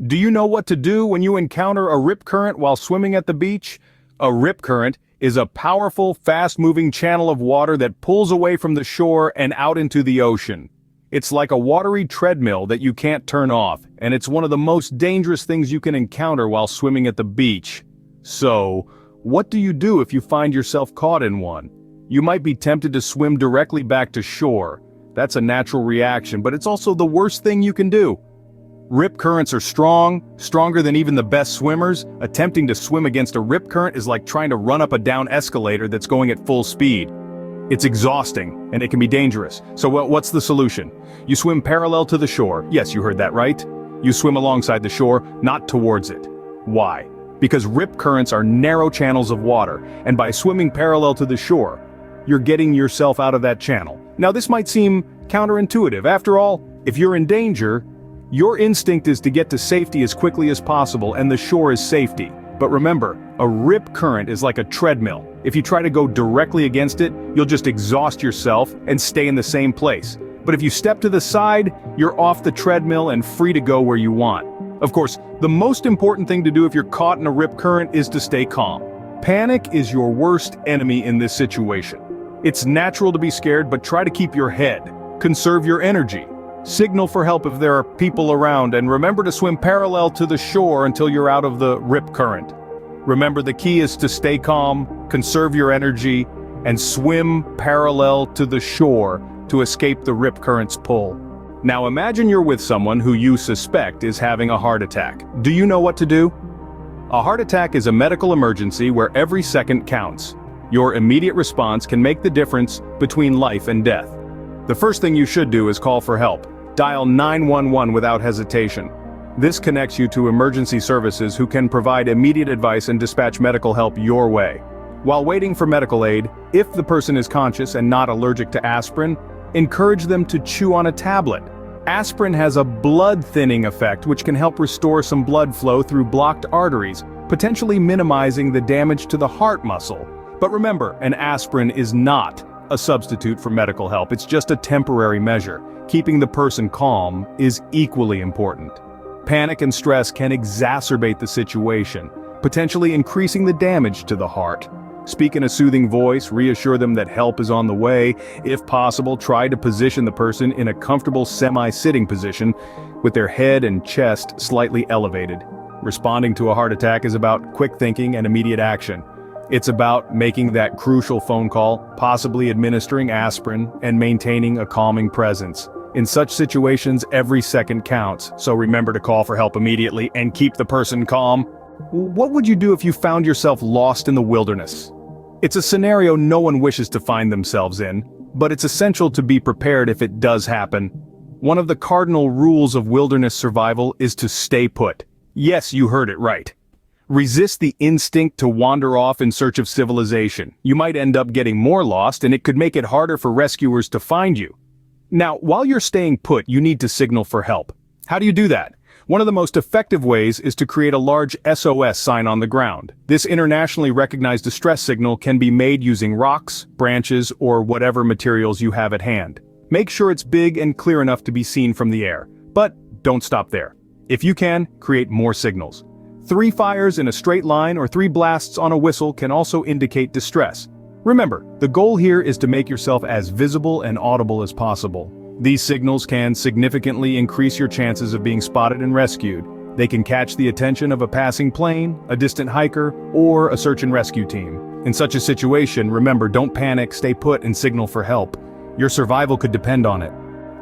Do you know what to do when you encounter a rip current while swimming at the beach? A rip current is a powerful, fast-moving channel of water that pulls away from the shore and out into the ocean. It's like a watery treadmill that you can't turn off, and it's one of the most dangerous things you can encounter while swimming at the beach. So, what do you do if you find yourself caught in one? You might be tempted to swim directly back to shore. That's a natural reaction, but it's also the worst thing you can do. Rip currents are strong, stronger than even the best swimmers. Attempting to swim against a rip current is like trying to run up a down escalator that's going at full speed. It's exhausting, and it can be dangerous. So what's the solution? You swim parallel to the shore. Yes, you heard that right. You swim alongside the shore, not towards it. Why? Because rip currents are narrow channels of water, and by swimming parallel to the shore, you're getting yourself out of that channel. Now this might seem counterintuitive. After all, if you're in danger, your instinct is to get to safety as quickly as possible, and the shore is safety. But remember, a rip current is like a treadmill. If you try to go directly against it, you'll just exhaust yourself and stay in the same place. But if you step to the side, you're off the treadmill and free to go where you want. Of course, the most important thing to do if you're caught in a rip current is to stay calm. Panic is your worst enemy in this situation. It's natural to be scared, but try to keep your head. Conserve your energy. Signal for help if there are people around, and remember to swim parallel to the shore until you're out of the rip current. Remember, the key is to stay calm, conserve your energy, and swim parallel to the shore to escape the rip current's pull. Now imagine you're with someone who you suspect is having a heart attack. Do you know what to do? A heart attack is a medical emergency where every second counts. Your immediate response can make the difference between life and death. The first thing you should do is call for help. Dial 911 without hesitation. This connects you to emergency services who can provide immediate advice and dispatch medical help your way. While waiting for medical aid, if the person is conscious and not allergic to aspirin, encourage them to chew on a tablet. Aspirin has a blood-thinning effect which can help restore some blood flow through blocked arteries, potentially minimizing the damage to the heart muscle. But remember, an aspirin is not a substitute for medical help. It's just a temporary measure. Keeping the person calm is equally important. Panic and stress can exacerbate the situation, potentially increasing the damage to the heart. Speak in a soothing voice, reassure them that help is on the way. If possible, try to position the person in a comfortable semi-sitting position with their head and chest slightly elevated. Responding to a heart attack is about quick thinking and immediate action. It's about making that crucial phone call, possibly administering aspirin, and maintaining a calming presence. In such situations, every second counts, so remember to call for help immediately and keep the person calm. What would you do if you found yourself lost in the wilderness? It's a scenario no one wishes to find themselves in, but it's essential to be prepared if it does happen. One of the cardinal rules of wilderness survival is to stay put. Yes, you heard it right. Resist the instinct to wander off in search of civilization. You might end up getting more lost, and it could make it harder for rescuers to find you. Now, while you're staying put, you need to signal for help. How do you do that? One of the most effective ways is to create a large SOS sign on the ground. This internationally recognized distress signal can be made using rocks, branches, or whatever materials you have at hand. Make sure it's big and clear enough to be seen from the air. But don't stop there. If you can, create more signals. 3 fires in a straight line or 3 blasts on a whistle can also indicate distress. Remember, the goal here is to make yourself as visible and audible as possible. These signals can significantly increase your chances of being spotted and rescued. They can catch the attention of a passing plane, a distant hiker, or a search and rescue team. In such a situation, remember, don't panic, stay put, and signal for help. Your survival could depend on it.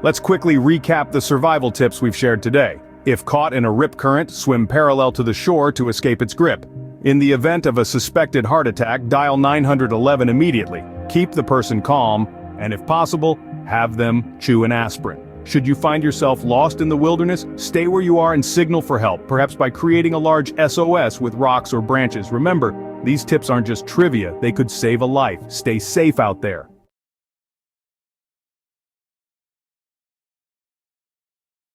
Let's quickly recap the survival tips we've shared today. If caught in a rip current, swim parallel to the shore to escape its grip. In the event of a suspected heart attack, dial 911 immediately. Keep the person calm, and if possible, have them chew an aspirin. Should you find yourself lost in the wilderness, stay where you are and signal for help, perhaps by creating a large SOS with rocks or branches. Remember, these tips aren't just trivia, they could save a life. Stay safe out there.